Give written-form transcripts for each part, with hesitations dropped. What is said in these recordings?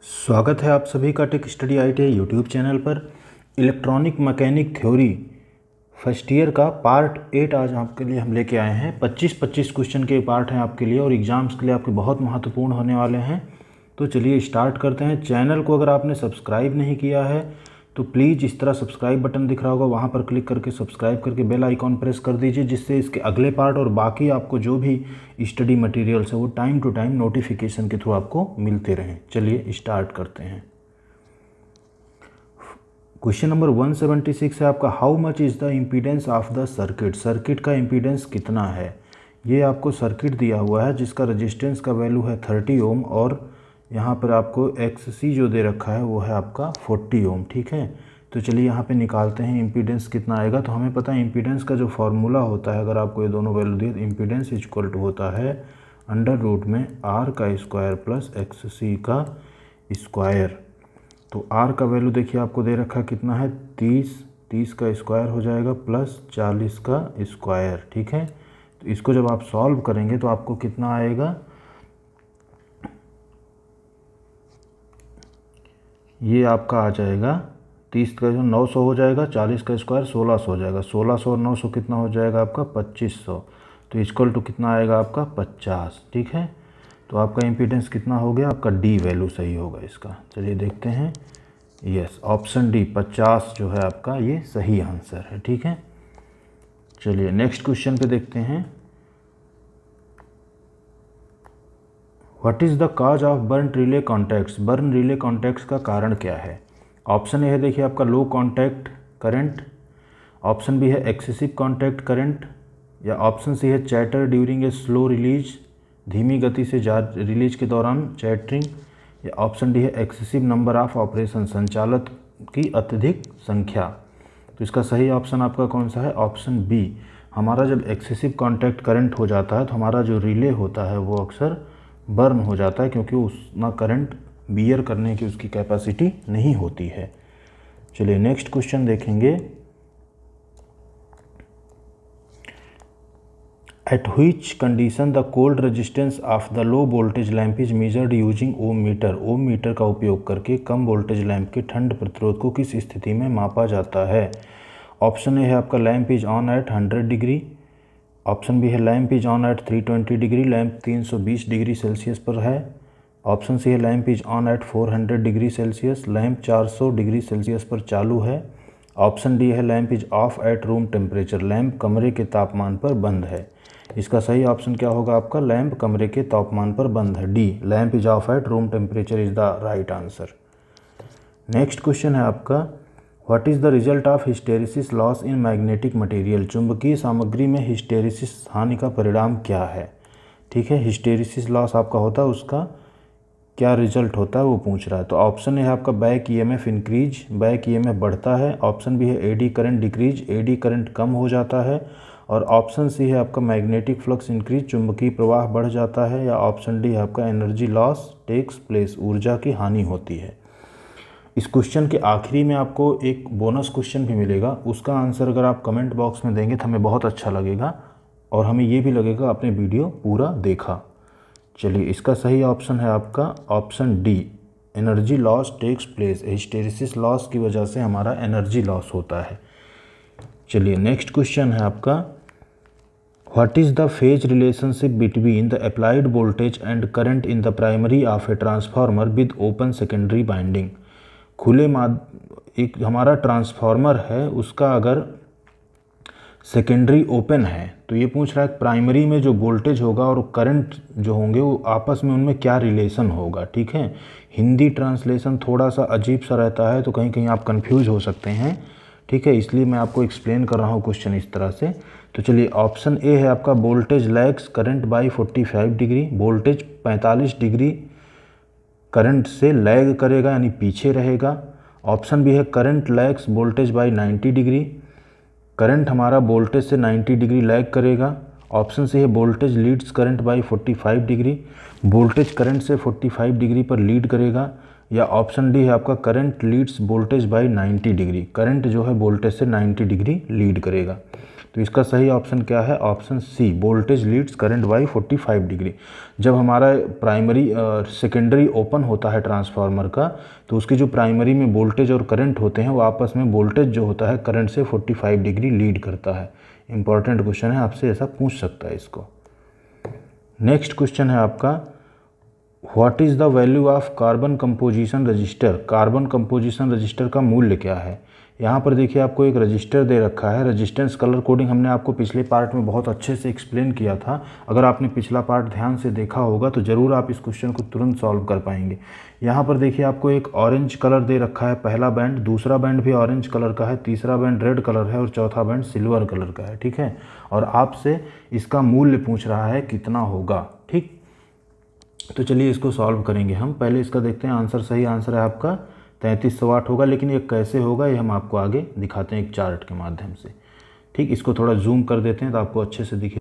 स्वागत है आप सभी का tech study ITI YouTube channel पर। Electronic mechanic theory first year का पार्ट 8 आज आपके लिए हम लेके आए हैं। 25 क्वेश्चन के पार्ट हैं आपके लिए और एग्ज़ाम्स के लिए आपके बहुत महत्वपूर्ण होने वाले हैं। तो चलिए स्टार्ट करते हैं। चैनल को अगर आपने सब्सक्राइब नहीं किया है तो प्लीज़ इस तरह सब्सक्राइब बटन दिख रहा होगा, वहाँ पर क्लिक करके सब्सक्राइब करके बेल आइकॉन प्रेस कर दीजिए, जिससे इसके अगले पार्ट और बाकी आपको जो भी स्टडी मटेरियल्स है वो टाइम टू टाइम नोटिफिकेशन के थ्रू आपको मिलते रहें। चलिए स्टार्ट करते हैं। क्वेश्चन नंबर 176 है आपका, how much is the impedance of the circuit. Circuit का इम्पीडेंस कितना है। ये आपको सर्किट दिया हुआ है जिसका रेजिस्टेंस का वैल्यू है 30 ओम और यहाँ पर आपको XC जो दे रखा है वो है आपका 40 ओम। ठीक है, तो चलिए यहाँ पे निकालते हैं इम्पीडेंस कितना आएगा। तो हमें पता है इम्पीडेंस का जो फॉर्मूला होता है, अगर आपको ये दोनों वैल्यू दिए तो इम्पीडेंस इक्वल टू होता है अंडर रूट में R का स्क्वायर प्लस XC का स्क्वायर। तो R का वैल्यू देखिए आपको दे रखा कितना है 30 का स्क्वायर हो जाएगा प्लस 40 का स्क्वायर। ठीक है, तो इसको जब आप सॉल्व करेंगे तो आपको कितना आएगा, ये आपका आ जाएगा 30 का जो 900 हो जाएगा, 40 का स्क्वायर 1600 हो जाएगा, 1600 और 900 कितना हो जाएगा आपका 2500। तो इक्वल टू कितना आएगा आपका 50। ठीक है, तो आपका इम्पीडेंस कितना हो गया, आपका डी वैल्यू सही होगा इसका। चलिए देखते हैं, यस ऑप्शन डी 50 जो है आपका ये सही आंसर है। ठीक है, चलिए नेक्स्ट क्वेश्चन पे देखते हैं। What is the cause of burn relay contacts. Burn relay contacts का कारण क्या है। ऑप्शन ए है देखिए आपका low contact current, option B है एक्सेसिव कॉन्टैक्ट करंट, या ऑप्शन सी है chatter during a slow release, धीमी गति से रिलीज के दौरान चैटरिंग, या ऑप्शन डी है एक्सेसिव नंबर ऑफ ऑपरेशन, संचालक की अत्यधिक संख्या। तो इसका सही ऑप्शन आपका कौन सा है, ऑप्शन बी। हमारा जब एक्सेसिव कॉन्टैक्ट करंट हो जाता है तो हमारा जो रिले होता है वो अक्सर बर्न हो जाता है, क्योंकि उतना करंट बियर करने की उसकी कैपेसिटी नहीं होती है। चलिए नेक्स्ट क्वेश्चन देखेंगे। At which condition the cold resistance of the low voltage lamp is measured using ohm meter. Ohm meter का उपयोग करके कम वोल्टेज लैंप के ठंड प्रतिरोध को किस स्थिति में मापा जाता है। ऑप्शन ए है आपका lamp is on at 100 degree, option B है lamp is on at 320 degree, lamp 320 degree Celsius पर है, ऑप्शन सी है lamp is on at 400 degree Celsius, lamp 400 degree Celsius पर चालू है, ऑप्शन डी है lamp is off at room temperature, lamp कमरे के तापमान पर बंद है। इसका सही ऑप्शन क्या होगा आपका, लैंप कमरे के तापमान पर बंद है, D lamp is off at room temperature is the right answer. Next question है आपका, what is the result of hysteresis loss in magnetic material. चुंबकीय सामग्री में हिस्टेरिसिस हानि का परिणाम क्या है। ठीक है, हिस्टेरिसिस लॉस आपका होता है, उसका क्या रिजल्ट होता है वो पूछ रहा है। तो ऑप्शन है आपका back EMF increase, back EMF बढ़ता है, ऑप्शन बी है eddy current decrease, eddy current कम हो जाता है, और ऑप्शन सी है आपका मैग्नेटिक फ्लक्स इंक्रीज, चुंबकीय प्रवाह बढ़ जाता है, या ऑप्शन डी है आपका एनर्जी लॉस टेक्स प्लेस, ऊर्जा की हानि होती है। इस क्वेश्चन के आखिरी में आपको एक बोनस क्वेश्चन भी मिलेगा, उसका आंसर अगर आप कमेंट बॉक्स में देंगे तो हमें बहुत अच्छा लगेगा और हमें ये भी लगेगा आपने वीडियो पूरा देखा। चलिए इसका सही ऑप्शन है आपका option D, energy loss takes place. Hysteresis loss की वजह से हमारा एनर्जी लॉस होता है। चलिए नेक्स्ट क्वेश्चन है आपका, what is the phase relationship between the applied voltage and current in the primary of a transformer with open secondary binding. खुले एक हमारा ट्रांसफार्मर है, उसका अगर सेकेंडरी ओपन है तो ये पूछ रहा है प्राइमरी में जो वोल्टेज होगा और करंट जो होंगे वो आपस में उनमें क्या रिलेशन होगा। ठीक है, हिंदी ट्रांसलेशन थोड़ा सा अजीब सा रहता है तो कहीं कहीं आप कंफ्यूज हो सकते हैं। ठीक है, इसलिए मैं आपको एक्सप्लेन कर रहा हूँ क्वेश्चन इस तरह से। तो चलिए ऑप्शन ए है आपका voltage lags current by 45 degree, voltage 45 degree current से लैग करेगा यानी पीछे रहेगा। ऑप्शन बी है current lags voltage by 90 degree, current हमारा वोल्टेज से 90 डिग्री लैग करेगा। ऑप्शन सी है voltage leads current by 45 degree, voltage current से 45 डिग्री पर लीड करेगा, या ऑप्शन डी है आपका current Leeds voltage by 90 degree, current जो है वोल्टेज से 90 डिग्री लीड करेगा। तो इसका सही ऑप्शन क्या है? Option C, voltage leads current by 45 degree. जब हमारा प्राइमरी सेकेंडरी ओपन होता है ट्रांसफार्मर का, तो उसकी जो प्राइमरी में वोल्टेज और करंट होते हैं वो आपस में वोल्टेज जो होता है करंट से 45 डिग्री लीड करता है। इंपॉर्टेंट क्वेश्चन है, आपसे ऐसा पूछ सकता है इसको। नेक्स्ट क्वेश्चन है आपका, what is the value of carbon composition register? Carbon composition register का मूल्य क्या है? यहाँ पर देखिए आपको एक रजिस्टर दे रखा है। रेजिस्टेंस कलर कोडिंग हमने आपको पिछले पार्ट में बहुत अच्छे से एक्सप्लेन किया था। अगर आपने पिछला पार्ट ध्यान से देखा होगा तो ज़रूर आप इस क्वेश्चन को तुरंत सॉल्व कर पाएंगे। यहाँ पर देखिए आपको एक ऑरेंज कलर दे रखा है, पहला बैंड, दूसरा बैंड भी ऑरेंज कलर का है, तीसरा बैंड रेड कलर है और चौथा बैंड सिल्वर कलर का है। ठीक है, और आपसे इसका मूल्य पूछ रहा है कितना होगा। ठीक, तो चलिए इसको सॉल्व करेंगे हम। पहले इसका देखते हैं आंसर। सही आंसर है आपका 3300 वाट होगा, लेकिन ये कैसे होगा ये हम आपको आगे दिखाते हैं एक चार्ट के माध्यम से। ठीक, इसको थोड़ा जूम कर देते हैं तो आपको अच्छे से दिखे।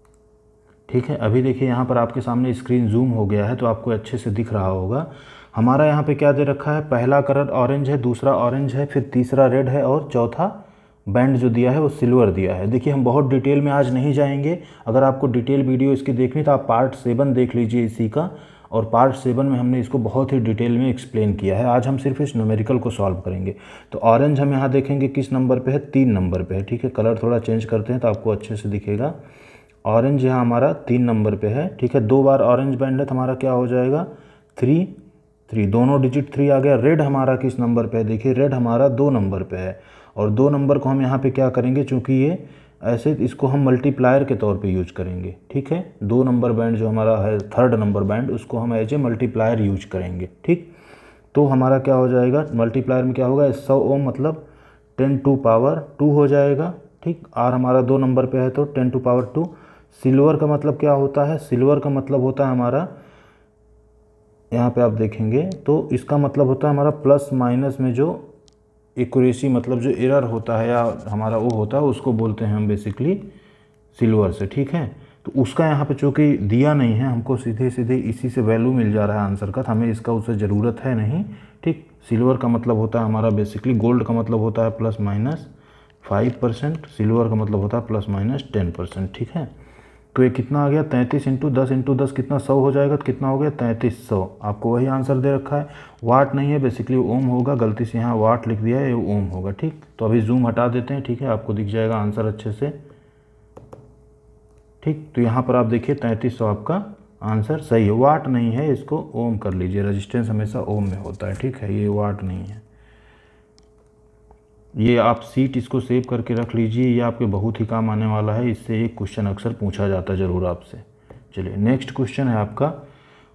ठीक है, अभी देखिए यहाँ पर आपके सामने स्क्रीन जूम हो गया है तो आपको अच्छे से दिख रहा होगा। हमारा यहाँ पे क्या दे रखा है? पहला कलर ऑरेंज है, दूसरा ऑरेंज है, फिर तीसरा रेड है और चौथा बैंड जो दिया है वो सिल्वर दिया है। देखिए हम बहुत डिटेल में आज नहीं जाएंगे। अगर आपको डिटेल वीडियो इसकी देखनी तो आप पार्ट 7 देख लीजिए इसी का, और पार्ट 7 में हमने इसको बहुत ही डिटेल में एक्सप्लेन किया है। आज हम सिर्फ इस न्यूमेरिकल को सॉल्व करेंगे। तो ऑरेंज हम यहाँ देखेंगे किस नंबर पे है? 3 नंबर पे है। ठीक है, कलर थोड़ा चेंज करते हैं तो आपको अच्छे से दिखेगा। ऑरेंज यहाँ हमारा 3 नंबर पे है। ठीक है, 2 बार ऑरेंज बैंड है तो हमारा क्या हो जाएगा? 3 3, दोनों डिजिट 3 आ गया। रेड हमारा किस नंबर पे है? देखिए रेड हमारा 2 नंबर पे है, और 2 नंबर को हम यहाँ पे क्या करेंगे, चूँकि ये ऐसे इसको हम मल्टीप्लायर के तौर पे यूज करेंगे। ठीक है, 2 नंबर बैंड जो हमारा है, थर्ड नंबर बैंड, उसको हम एज ए मल्टीप्लायर यूज करेंगे। ठीक, तो हमारा क्या हो जाएगा? मल्टीप्लायर में क्या होगा? 100 ओम मतलब 10 टू पावर 2 हो जाएगा। ठीक, आर हमारा 2 नंबर पे है तो 10 टू पावर 2। सिल्वर का मतलब क्या होता है? सिल्वर का मतलब होता है हमारा, यहाँ पे आप देखेंगे तो इसका मतलब होता है हमारा प्लस माइनस में जो एक्यूरेसी, मतलब जो एरर होता है या हमारा वो होता है, उसको बोलते हैं हम बेसिकली सिल्वर से। ठीक है, तो उसका यहाँ पे चूँकि दिया नहीं है, हमको सीधे सीधे इसी से वैल्यू मिल जा रहा है आंसर का, तो हमें इसका उससे ज़रूरत है नहीं। ठीक, सिल्वर का मतलब होता है हमारा बेसिकली, गोल्ड का मतलब होता है प्लस माइनस 5%, सिल्वर का मतलब होता है प्लस माइनस 10%। ठीक है, तो ये कितना आ गया? 33 इंटू 10 इंटू 10 कितना? 100 हो जाएगा। तो कितना हो गया? 3300। आपको वही आंसर दे रखा है। वाट नहीं है, बेसिकली ओम होगा, गलती से यहाँ वाट लिख दिया है, ये ओम होगा। ठीक, तो अभी जूम हटा देते हैं। ठीक है, आपको दिख जाएगा आंसर अच्छे से। ठीक, तो यहाँ पर आप देखिए 3300 आपका आंसर सही है। वाट नहीं है, इसको ओम कर लीजिए, रजिस्टेंस हमेशा ओम में होता है। ठीक है, ये वाट नहीं है। ये आप सीट इसको सेव करके रख लीजिए, ये आपके बहुत ही काम आने वाला है। इससे एक क्वेश्चन अक्सर पूछा जाता है ज़रूर आपसे। चलिए नेक्स्ट क्वेश्चन है आपका,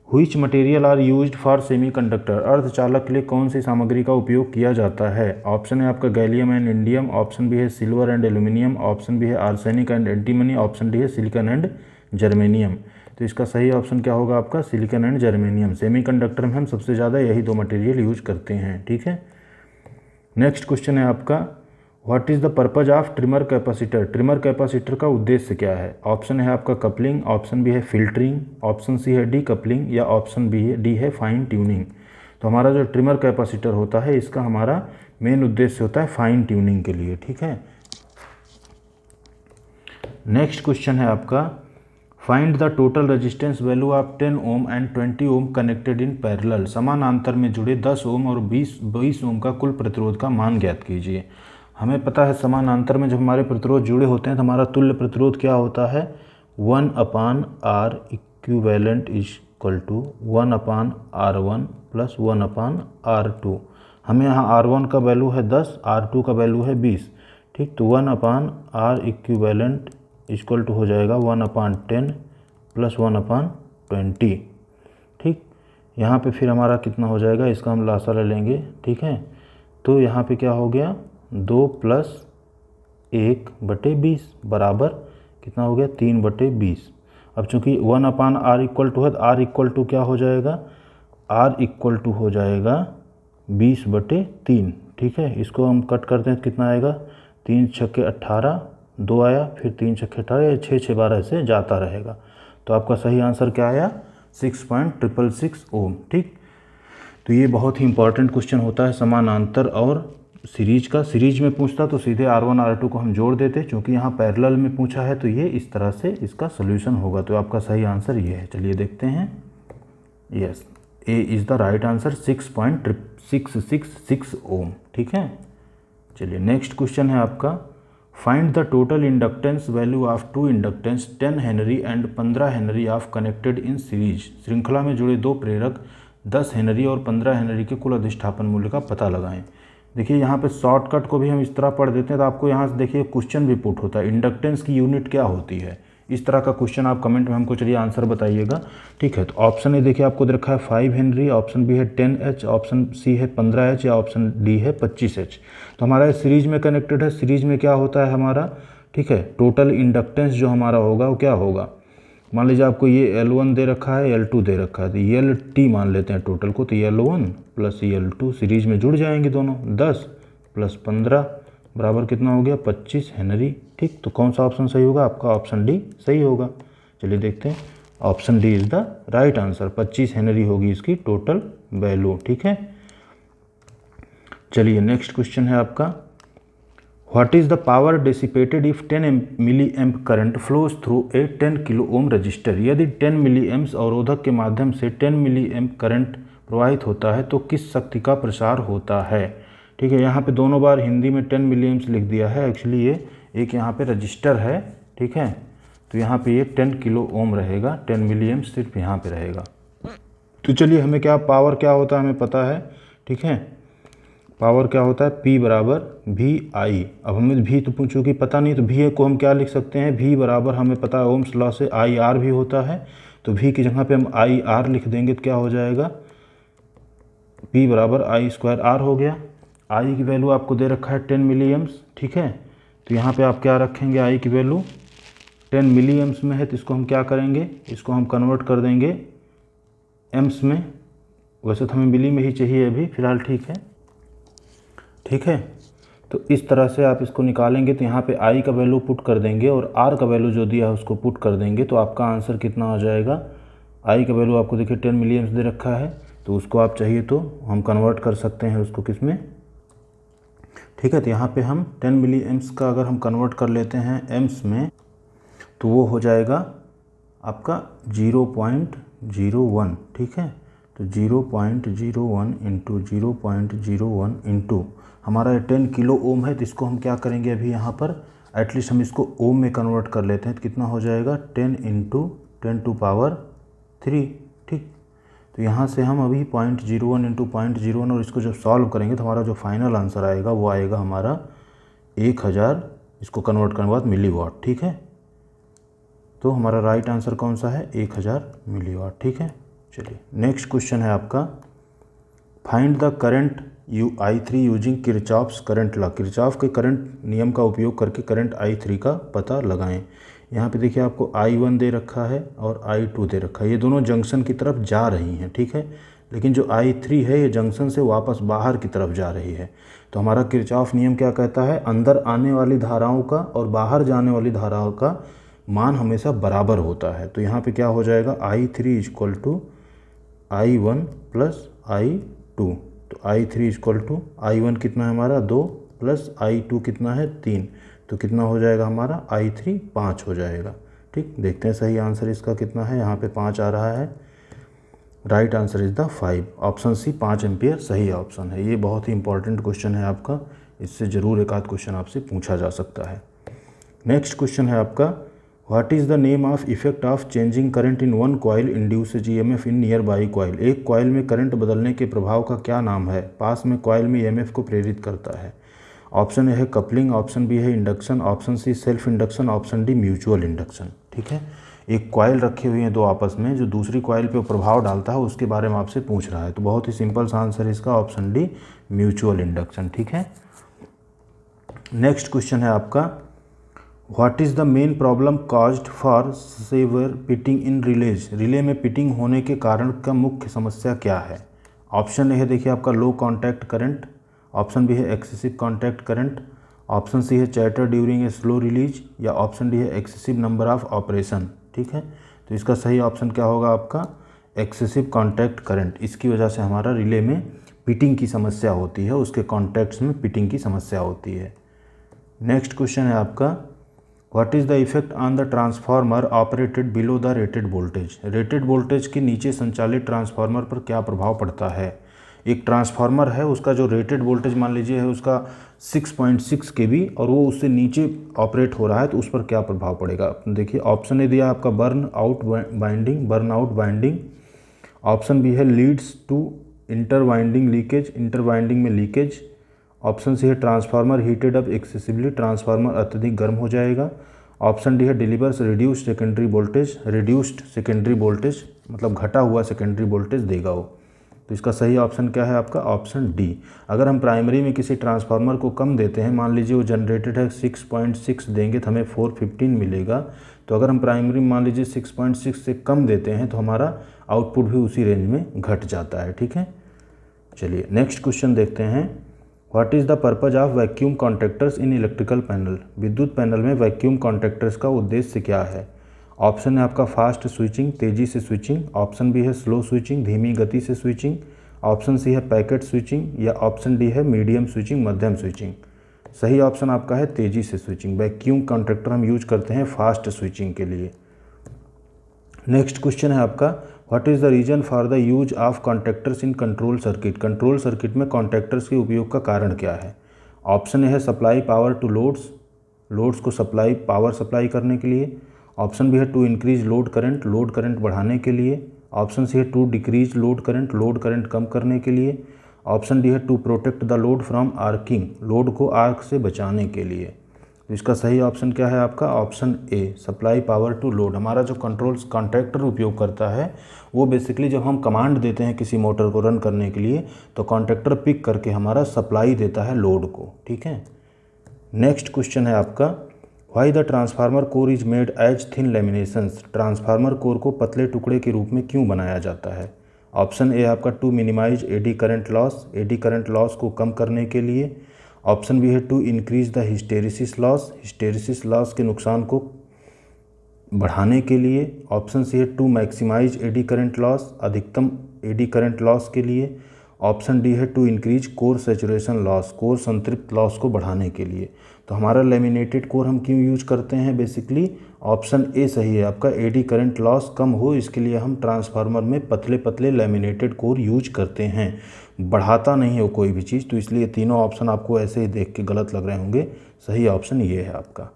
which material are used for semiconductor? अर्धचालक के लिए कौन सी सामग्री का उपयोग किया जाता है? ऑप्शन है आपका gallium and indium, option B है silver and aluminium, option B है arsenic and antimony, option D है सिलिकॉन एंड जर्मेनियम। तो इसका सही ऑप्शन क्या होगा आपका? Silicon and germanium. सेमीकंडक्टर में हम सबसे ज़्यादा यही 2 मटेरियल यूज करते हैं। ठीक है, नेक्स्ट क्वेश्चन है आपका, what is the purpose of trimmer capacitor? Trimmer capacitor का उद्देश्य क्या है? ऑप्शन है आपका कपलिंग, ऑप्शन बी है फिल्टरिंग, ऑप्शन सी है डी कपलिंग, या ऑप्शन डी है फाइन ट्यूनिंग। तो हमारा जो ट्रिमर कैपेसिटर होता है इसका हमारा मेन उद्देश्य होता है फाइन ट्यूनिंग के लिए। ठीक है, नेक्स्ट क्वेश्चन है आपका, find the total resistance value of 10 ohm and 20 ohm connected in parallel. समानांतर में जुड़े 10 ओम और 20 ओम का कुल प्रतिरोध का मान ज्ञात कीजिए। हमें पता है समानांतर में जब हमारे प्रतिरोध जुड़े होते हैं तो हमारा तुल्य प्रतिरोध क्या होता है? 1/R equivalent is equal to 1/R1 plus 1/R2। हमें यहाँ R1 का वैल्यू है 10, R2 का वैल्यू है 20। ठीक, तो 1/R इक्विवेलेंट इक्वल टू हो जाएगा 1/10 प्लस 1/20। ठीक, यहाँ पे फिर हमारा कितना हो जाएगा? इसका हम लासा ले लेंगे। ठीक है, तो यहाँ पे क्या हो गया? 2 प्लस 1/20 बराबर कितना हो गया? 3/20। अब चूँकि 1/R इक्वल टू है तो R इक्वल टू क्या हो जाएगा? R इक्वल टू हो जाएगा 20/3। ठीक है, इसको हम कट करते हैं तो कितना आएगा? 3 छक्के 18, 2 आया, फिर 3 छक्के 18, 6 6 12 से जाता रहेगा। तो आपका सही आंसर क्या आया? 6.666 ओम। ठीक, तो ये बहुत ही इंपॉर्टेंट क्वेश्चन होता है समानांतर और सीरीज में पूछता तो सीधे R1 R2 को हम जोड़ देते, क्योंकि यहाँ पैरेलल में पूछा है तो ये इस तरह से इसका सोल्यूशन होगा। तो आपका सही आंसर ये है। चलिए देखते हैं। Yes, A is the right answer, 6.666 ohm. ठीक है, चलिए नेक्स्ट क्वेश्चन है आपका, find the total inductance value of two inductance 10 henry and 15 henry of connected in series. श्रृंखला में जुड़े दो प्रेरक 10 हेनरी और 15 हेनरी के कुल अधिष्ठापन मूल्य का पता लगाएं। देखिए यहाँ पे शॉर्टकट को भी हम इस तरह पढ़ देते हैं, तो आपको यहाँ से देखिए क्वेश्चन भी पुट होता है, इंडक्टेंस की यूनिट क्या होती है। इस तरह का क्वेश्चन आप कमेंट में हमको चलिए आंसर बताइएगा। ठीक है, तो ऑप्शन ए देखिए आपको दे रखा है 5 हेनरी, ऑप्शन बी है 10H, ऑप्शन सी है 15H या ऑप्शन डी है 25H। तो हमारा सीरीज में कनेक्टेड है, सीरीज में क्या होता है हमारा, ठीक है, टोटल इंडक्टेंस जो हमारा होगा वो क्या होगा, मान लीजिए आपको ये L1 दे रखा है, L2 दे रखा है, तो LT मान लेते हैं टोटल को, तो L1 प्लस L2 सीरीज में जुड़ जाएंगे दोनों, 10 प्लस 15 बराबर कितना हो गया 25 हेनरी। ठीक, तो कौन सा ऑप्शन सही होगा, आपका ऑप्शन डी सही होगा। चलिए देखते हैं, option D is the right answer, 25 Henry होगी इसकी टोटल वैल्यू। ठीक है, चलिए नेक्स्ट क्वेश्चन है आपका, what is the power dissipated if 10 milli amp current flows through a 10 kilo ohm resistor. यदि 10 मिली एम्प्स अवरोधक के माध्यम से 10 मिली एम्प करंट प्रवाहित होता है तो किस शक्ति का प्रसार होता है। ठीक है, यहाँ पे दोनों बार हिंदी में 10 मिली एम्प्स लिख दिया है, एक्चुअली ये एक यहाँ पे रजिस्टर है। ठीक है, तो यहाँ पे ये 10 किलो ओम रहेगा, 10 मिली एम्प्स सिर्फ यहाँ पे रहेगा। तो चलिए हमें क्या पावर क्या होता है हमें पता है। ठीक है, पावर क्या होता है, P बराबर VI। अब हमें V तो पूछो कि पता नहीं, तो V को हम क्या लिख सकते हैं, V बराबर हमें पता है ओम्स लॉ से IR भी होता है, तो V की जगह पे हम IR लिख देंगे तो क्या हो जाएगा, P बराबर I²R हो गया। I की वैल्यू आपको दे रखा है 10 मिली एम्प्स। ठीक है, तो यहाँ पे आप क्या रखेंगे, I की वैल्यू 10 मिली एम्प्स में है, तो इसको हम क्या करेंगे, इसको हम कन्वर्ट कर देंगे एम्प्स में। वैसे तो हमें मिली में ही चाहिए अभी फ़िलहाल। ठीक है, ठीक है, तो इस तरह से आप इसको निकालेंगे, तो यहाँ पे I का वैल्यू पुट कर देंगे और R का वैल्यू जो दिया है उसको पुट कर देंगे, तो आपका आंसर कितना आ जाएगा। I का वैल्यू आपको देखिए 10 मिली एम्प्स दे रखा है, तो उसको आप चाहिए तो हम कन्वर्ट कर सकते हैं उसको किस में। ठीक है, तो यहाँ पे हम 10 मिली एम्प्स का अगर हम कन्वर्ट कर लेते हैं एम्प्स में, तो वो हो जाएगा आपका 0.01। ठीक है, तो 0.01 इंटू 0.01 इंटू हमारा 10 किलो ओम है, तो इसको हम क्या करेंगे अभी यहाँ पर, एटलीस्ट हम इसको ओम में कन्वर्ट कर लेते हैं, तो कितना हो जाएगा 10 इंटू 10 टू पावर 3। ठीक, तो यहाँ से हम अभी 0.01 इंटू 0.01 और इसको जब सॉल्व करेंगे तो हमारा जो फाइनल आंसर आएगा वो आएगा हमारा 1000, इसको कन्वर्ट करने के बाद मिलीवाट। ठीक है, तो हमारा राइट आंसर कौन सा है, 1000 मिलीवाट। ठीक है, चलिए नेक्स्ट क्वेश्चन है आपका, find the current I3 using Kirchhoff's current law. Kirchhoff के करंट नियम का उपयोग करके करंट I3 का पता लगाएं। यहाँ पे देखिए आपको I1 दे रखा है और I2 दे रखा है, ये दोनों जंक्शन की तरफ जा रही हैं। ठीक है, लेकिन जो I3 है ये जंक्शन से वापस बाहर की तरफ जा रही है। तो हमारा किरचॉफ नियम क्या कहता है, अंदर आने वाली धाराओं का और बाहर जाने वाली धाराओं का मान हमेशा बराबर होता है। तो यहाँ पे क्या हो जाएगा, I3 equal to I1 plus I2। तो I3 इक्वल टू I1 कितना है हमारा 2 प्लस I2 कितना है 3, तो कितना हो जाएगा हमारा I3 5 हो जाएगा। ठीक, देखते हैं सही आंसर इसका कितना है, यहाँ पे 5 आ रहा है। Right answer is the 5, option C 5 ampere सही ऑप्शन है। ये बहुत ही इंपॉर्टेंट क्वेश्चन है आपका, इससे ज़रूर एक आध क्वेश्चन आपसे पूछा जा सकता है। नेक्स्ट क्वेश्चन है आपका, what is the name of effect of changing current in one coil induces EMF in near by coil. एक कॉइल में करंट बदलने के प्रभाव का क्या नाम है, पास में कॉइल में EMF को प्रेरित करता है। ऑप्शन ए है कपलिंग, ऑप्शन बी है induction, option C self induction, option D mutual induction. ठीक है, एक कॉइल रखे हुए हैं दो आपस में, जो दूसरी कॉइल पे प्रभाव डालता है उसके बारे में आपसे पूछ रहा है, तो बहुत ही सिंपल सा आंसर इसका ऑप्शन डी म्यूचुअल इंडक्शन। ठीक है, नेक्स्ट क्वेश्चन है आपका, what is the main problem caused for severe pitting in relays. Relay में पिटिंग होने के कारण का मुख्य समस्या क्या है। ऑप्शन ए है देखिए आपका low contact current, option B है excessive contact current, option C है chatter during a slow release, या ऑप्शन डी है एक्सेसिव नंबर ऑफ ऑपरेशन। ठीक है, तो इसका सही ऑप्शन क्या होगा आपका एक्सेसिव कॉन्टैक्ट करंट। इसकी वजह से हमारा रिले में पिटिंग की समस्या होती है, उसके कॉन्टैक्ट्स में पिटिंग की समस्या होती है। नेक्स्ट क्वेश्चन है आपका, what is the effect on the transformer operated below the rated voltage. Rated voltage के नीचे संचालित ट्रांसफार्मर पर क्या प्रभाव पड़ता है। एक ट्रांसफार्मर है, उसका जो रेटेड वोल्टेज मान लीजिए है उसका 6.6 kV और वो उससे नीचे ऑपरेट हो रहा है, तो उस पर क्या प्रभाव पड़ेगा। देखिए ऑप्शन ए दिया आपका burn out binding, option B है leads to inter winding leakage, inter winding में लीकेज, ऑप्शन सी है transformer heated up excessively, transformer अत्यधिक गर्म हो जाएगा, ऑप्शन डी है delivers reduced secondary voltage, reduced secondary voltage मतलब घटा हुआ सेकेंडरी वोल्टेज देगा वो। तो इसका सही ऑप्शन क्या है आपका, ऑप्शन डी। अगर हम प्राइमरी में किसी ट्रांसफार्मर को कम देते हैं, मान लीजिए वो जनरेटेड है 6.6 देंगे तो हमें 415 मिलेगा, तो अगर हम प्राइमरी मान लीजिए 6.6 से कम देते हैं तो हमारा आउटपुट भी उसी रेंज में घट जाता है। ठीक है, चलिए नेक्स्ट क्वेश्चन देखते हैं, what is the purpose of vacuum contactors in electrical panel. विद्युत पैनल में वैक्यूम कॉन्टैक्टर्स का उद्देश्य क्या है। ऑप्शन है आपका फास्ट स्विचिंग, तेज़ी से स्विचिंग, ऑप्शन बी है स्लो स्विचिंग, धीमी गति से स्विचिंग, ऑप्शन सी है पैकेट स्विचिंग या ऑप्शन डी है मीडियम स्विचिंग, मध्यम स्विचिंग। सही ऑप्शन आपका है तेज़ी से स्विचिंग। वैक्यूम कॉन्टैक्टर हम यूज करते हैं फास्ट स्विचिंग के लिए। नेक्स्ट क्वेश्चन है आपका, what is the reason for the use of contactors in control circuit. Control circuit में कॉन्टैक्टर्स के उपयोग का कारण क्या है। ऑप्शन ए है supply power to loads, loads को पावर सप्लाई करने के लिए, ऑप्शन बी है टू इंक्रीज लोड करंट बढ़ाने के लिए, ऑप्शन सी है टू डिक्रीज लोड करंट कम करने के लिए, ऑप्शन डी है to protect the load from arcing, load को आर्क से बचाने के लिए। तो इसका सही ऑप्शन क्या है आपका, option A supply power to load. हमारा जो कंट्रोल्स कॉन्टैक्टर उपयोग करता है वो बेसिकली जब हम कमांड देते हैं किसी मोटर को रन करने के लिए तो कॉन्टैक्टर पिक करके हमारा सप्लाई देता है लोड को। ठीक है, नेक्स्ट क्वेश्चन है आपका, why the transformer core is made as thin laminations. Transformer core को पतले टुकड़े के रूप में क्यों बनाया जाता है। ऑप्शन ए आपका to minimize eddy current loss को कम करने के लिए, ऑप्शन बी है to increase the hysteresis loss के नुकसान को बढ़ाने के लिए, ऑप्शन सी है to maximize eddy current loss, अधिकतम एडी करंट लॉस के लिए, ऑप्शन डी है to increase core saturation loss, core संतृप्त लॉस को बढ़ाने के लिए। तो हमारा लेमिनेटेड कोर हम क्यों यूज करते हैं, बेसिकली ऑप्शन ए सही है आपका, एडी करंट लॉस कम हो इसके लिए हम ट्रांसफार्मर में पतले पतले लेमिनेटेड कोर यूज करते हैं, बढ़ाता नहीं हो कोई भी चीज़। तो इसलिए तीनों ऑप्शन आपको ऐसे ही देख के गलत लग रहे होंगे, सही ऑप्शन ये है आपका।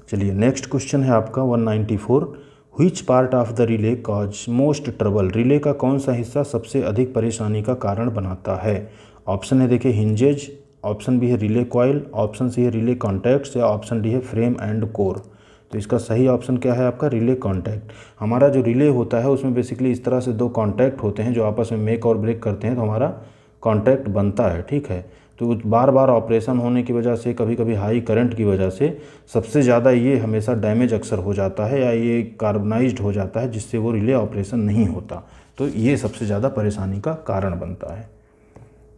चलिए नेक्स्ट क्वेश्चन है आपका 194, which part of the relay cause most trouble. Relay का कौन सा हिस्सा सबसे अधिक परेशानी का कारण बनाता है। ऑप्शन है देखिए हिंजेज, ऑप्शन बी है रिले कॉइल, ऑप्शन सी है रिले कॉन्टैक्ट्स या ऑप्शन डी है फ्रेम एंड कोर। तो इसका सही ऑप्शन क्या है आपका, रिले कॉन्टैक्ट। हमारा जो रिले होता है उसमें बेसिकली इस तरह से दो कॉन्टैक्ट होते हैं जो आपस में मेक और ब्रेक करते हैं तो हमारा कॉन्टैक्ट बनता है। ठीक है, तो बार बार ऑपरेशन होने की वजह से, कभी कभी हाई करंट की वजह से सबसे ज़्यादा ये हमेशा डैमेज अक्सर हो जाता है या ये कार्बनाइज्ड हो जाता है जिससे वो रिले ऑपरेशन नहीं होता, तो ये सबसे ज़्यादा परेशानी का कारण बनता है।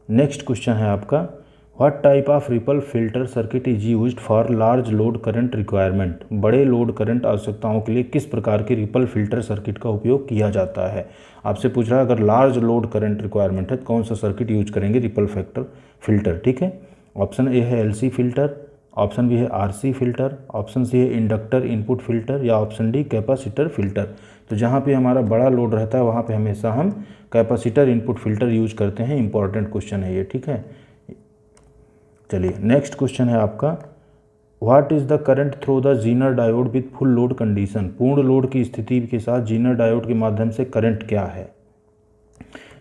नेक्स्ट क्वेश्चन है आपका, what type of ripple filter circuit is used for large load current requirement. बड़े लोड करंट आवश्यकताओं के लिए किस प्रकार के रिपल फिल्टर सर्किट का उपयोग किया जाता है। आपसे पूछ रहा है अगर लार्ज लोड करंट रिक्वायरमेंट है तो कौन सा सर्किट यूज करेंगे, रिपल फिल्टर। ठीक है, ऑप्शन ए है एलसी फिल्टर, ऑप्शन बी है आरसी फिल्टर, ऑप्शन सी है इंडक्टर इनपुट फिल्टर या ऑप्शन डी कैपेसिटर फिल्टर। तो जहाँ पे हमारा बड़ा लोड रहता है वहाँ पे हमेशा हम कैपेसिटर इनपुट फिल्टर यूज करते हैं। इंपॉर्टेंट क्वेश्चन है ये। ठीक है, चलिए नेक्स्ट क्वेश्चन है आपका, what is the current through the Zener diode with full load condition. पूर्ण लोड की स्थिति के साथ जीनर डायोड के माध्यम से करंट क्या है।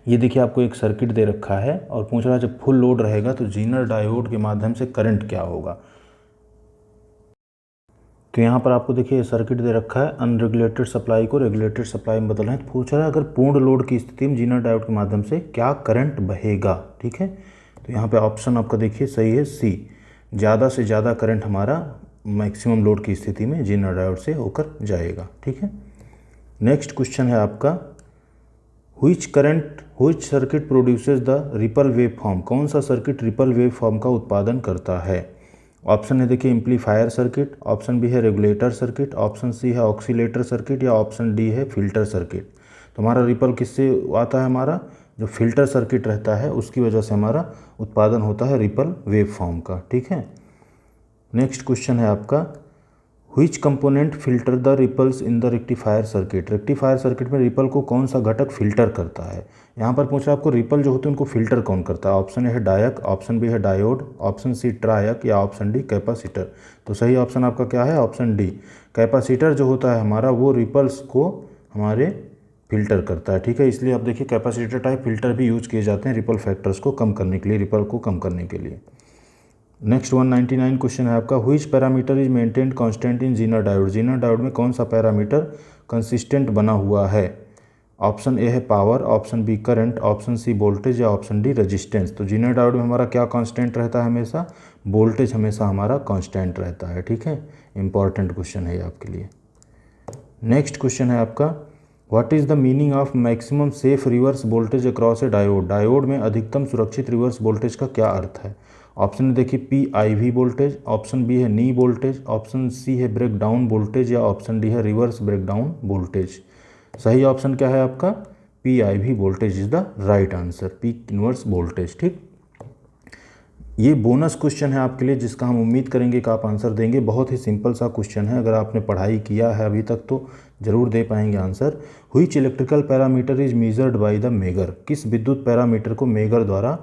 ये देखिए आपको एक सर्किट दे रखा है और पूछ रहा है जब फुल लोड रहेगा तो जीनर डायोड के माध्यम से करंट क्या होगा। तो यहाँ पर आपको देखिए सर्किट दे रखा है, अनरेगुलेटेड सप्लाई को रेगुलेटेड सप्लाई में बदल रहे हैं। तो पूछ रहा है अगर पूर्ण लोड की स्थिति में जीनर डायोड के माध्यम से क्या करंट बहेगा। ठीक है, तो यहाँ पे ऑप्शन आपका देखिए सही है सी, ज़्यादा से ज़्यादा करंट हमारा मैक्सिमम लोड की स्थिति में जीनर डायोड से होकर जाएगा। ठीक है, नेक्स्ट क्वेश्चन है आपका, which circuit produces the ripple wave form. कौन सा सर्किट रिपल वेव फॉर्म का उत्पादन करता है। ऑप्शन है देखिए एम्पलीफायर सर्किट, ऑप्शन बी है रेगुलेटर सर्किट, ऑप्शन सी है ऑक्सीलेटर सर्किट या ऑप्शन डी है फिल्टर सर्किट। तो हमारा रिपल किससे आता है, हमारा जो फिल्टर सर्किट रहता है उसकी वजह से हमारा उत्पादन होता है रिपल वेव फॉर्म का। ठीक है, नेक्स्ट क्वेश्चन है आपका, which component filter the ripples in the rectifier circuit. Rectifier circuit में रिपल को कौन सा घटक फिल्टर करता है। यहाँ पर पूछ रहा है आपको रिपल जो होते हैं उनको फिल्टर कौन करता है। ऑप्शन ए है डायक, ऑप्शन बी है डायोड, ऑप्शन सी ट्रायक या ऑप्शन डी कैपेसिटर। तो सही ऑप्शन आपका क्या है, ऑप्शन डी। कैपेसिटर जो होता है हमारा वो रिपल्स को हमारे फिल्टर करता है। ठीक है, इसलिए आप देखिए कैपेसिटर टाइप फिल्टर भी यूज किए जाते हैं रिपल फैक्टर्स को कम करने के लिए, रिपल को कम करने के लिए। नेक्स्ट 199 क्वेश्चन है आपका, which parameter is maintained constant in Zener diode. Zener diode में कौन सा पैरामीटर कंसिस्टेंट बना हुआ है। ऑप्शन ए है power, option B current, option C voltage या ऑप्शन डी रेजिस्टेंस। तो जीनर डायोड में हमारा क्या कांस्टेंट रहता है, हमेशा वोल्टेज हमेशा हमारा कांस्टेंट रहता है। ठीक है, इंपॉर्टेंट क्वेश्चन है आपके लिए। नेक्स्ट क्वेश्चन है आपका, what is the meaning of maximum safe reverse voltage across A diode. Diode में अधिकतम सुरक्षित रिवर्स वोल्टेज का क्या अर्थ है। ऑप्शन देखिए PIV वोल्टेज, ऑप्शन बी है नी वोल्टेज, ऑप्शन सी है ब्रेक डाउन वोल्टेज या ऑप्शन डी है रिवर्स ब्रेक डाउन वोल्टेज। सही ऑप्शन क्या है आपका, PIV voltage is the right answer, peak inverse voltage. ठीक, ये बोनस क्वेश्चन है आपके लिए जिसका हम उम्मीद करेंगे कि आप आंसर देंगे। बहुत ही सिंपल सा क्वेश्चन है, अगर आपने पढ़ाई किया है अभी तक तो जरूर दे पाएंगे answer. Which electrical parameter is measured by the megger. किस विद्युत पैरामीटर को मेगर द्वारा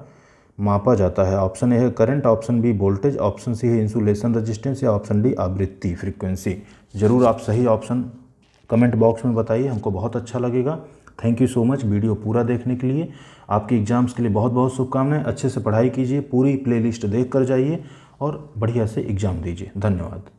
मापा जाता है। ऑप्शन ए है current, option B voltage, option C है इंसुलेशन रेजिस्टेंस या ऑप्शन डी आवृत्ति फ्रीक्वेंसी। जरूर आप सही ऑप्शन कमेंट बॉक्स में बताइए, हमको बहुत अच्छा लगेगा। Thank you so much video पूरा देखने के लिए। आपके एग्जाम्स के लिए बहुत बहुत शुभकामनाएं। अच्छे से पढ़ाई कीजिए, पूरी प्लेलिस्ट देख कर जाइए और बढ़िया से एग्ज़ाम दीजिए। धन्यवाद।